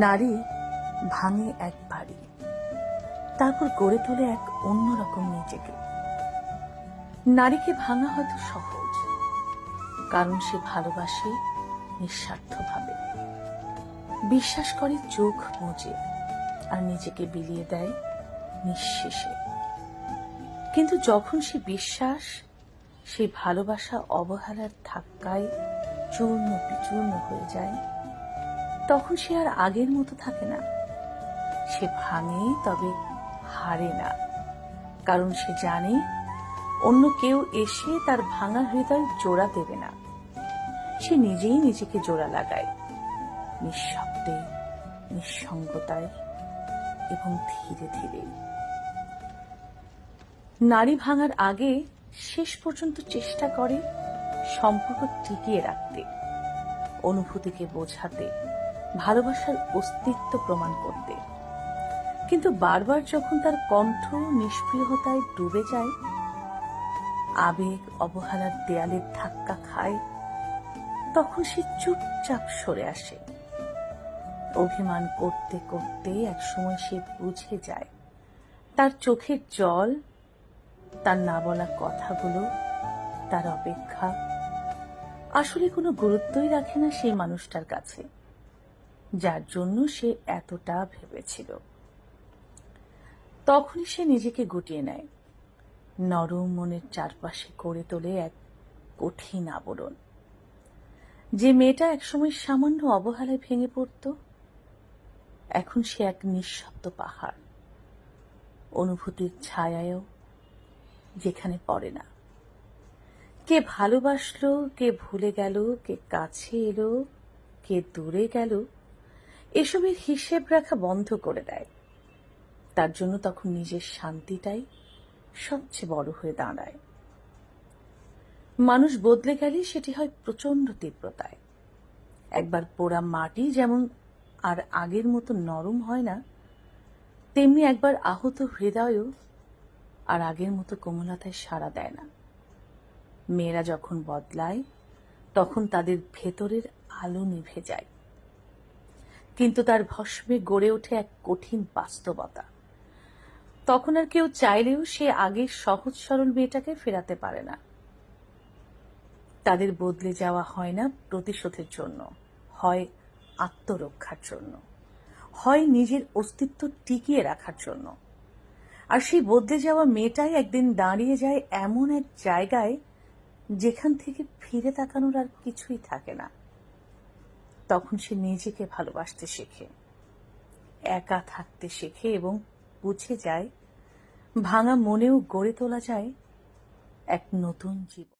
নারী ভাঙে একবারই, তারপর গড়ে তোলে এক অন্যরকম নিজেকে। নারীকে ভাঙা হয়তো সহজ, কারণ সে ভালোবাসে নিঃস্বার্থভাবে, বিশ্বাস করে চোখ বুজে, আর নিজেকে বিলিয়ে দেয় নিঃশেষে। কিন্তু যখন সে বিশ্বাস, সেই ভালোবাসা অবহেলার ধাক্কায় চূর্ণ বিচূর্ণ হয়ে যায়, তখন সে আর আগের মতো থাকে না। সে ভাঙে, তবে হারে না, কারণ সে জানে অন্য কেউ এসে তার ভাঙা হৃদয় জোড়া দেবে না। সে নিজেই নিজেকে জোড়া লাগায়, নিঃশব্দে, নিঃসঙ্গতায় এবং ধীরে ধীরে। নারী ভাঙার আগে শেষ পর্যন্ত চেষ্টা করে সম্পর্ক টিকিয়ে রাখতে, অনুভূতিকে বোঝাতে, ভালোবাসার অস্তিত্ব প্রমাণ করতে। কিন্তু বারবার যখন তার কণ্ঠ নিষ্প্রিয়তায় ডুবে যায়, আবেগ অবহেলার দেয়ালের ধাক্কা খায়, তখন সে চুপচাপ সরে আসে। অভিমান করতে করতে একসময় সে বুঝে যায়, তার চোখের জল, তার না বলা কথাগুলো, তার অপেক্ষা আসলে কোনো গুরুত্বই রাখে না সেই মানুষটার কাছে, যার জন্য সে এতটা ভেবেছিল। তখনই সে নিজেকে গুটিয়ে নেয়, নরম মনের চারপাশে গড়ে তোলে এক কঠিন আবরণ। যে মেয়েটা একসময় সামান্য অবহেলায় ভেঙে পড়ত, এখন সে এক নিঃশব্দ পাহাড়, অনুভূতির ছায়ায়ও যেখানে পড়ে না। কে ভালোবাসলো, কে ভুলে গেল, কে কাছে এলো, কে দূরে গেল, এসবের হিসেব রাখা বন্ধ করে দেয়। তার জন্য তখন নিজের শান্তিটাই সবচেয়ে বড় হয়ে দাঁড়ায়। মানুষ বদলে গেলে সেটি হয় প্রচন্ড তীব্রতায়। একবার পোড়া মাটি যেমন আর আগের মতো নরম হয় না, তেমনি একবার আহত হৃদয়ও আর আগের মতো কোমলতায় সাড়া দেয় না। মেয়েরা যখন বদলায়, তখন তাদের ভেতরের আলো নিভে যায়, কিন্তু তার ভস্মে গড়ে ওঠে এক কঠিন বাস্তবতা। তখন আর কেউ চাইলেও সে আগের সহজ সরল মেয়েটাকে ফেরাতে পারে না। তাদের বদলে যাওয়া হয় না প্রতিশোধের জন্য, হয় আত্মরক্ষার জন্য, হয় নিজের অস্তিত্ব টিকিয়ে রাখার জন্য। আর সেই বদলে যাওয়া মেয়েটাই একদিন দাঁড়িয়ে যায় এমন এক জায়গায় যেখান থেকে ফিরে তাকানোর আর কিছুই থাকে না। তখন সে নিজেকে ভালোবাসতে শেখে, একা থাকতে শেখে, এবং বুঝে যায় ভাঙা মনেও গড়ে তোলা যায় এক নতুন জীবন।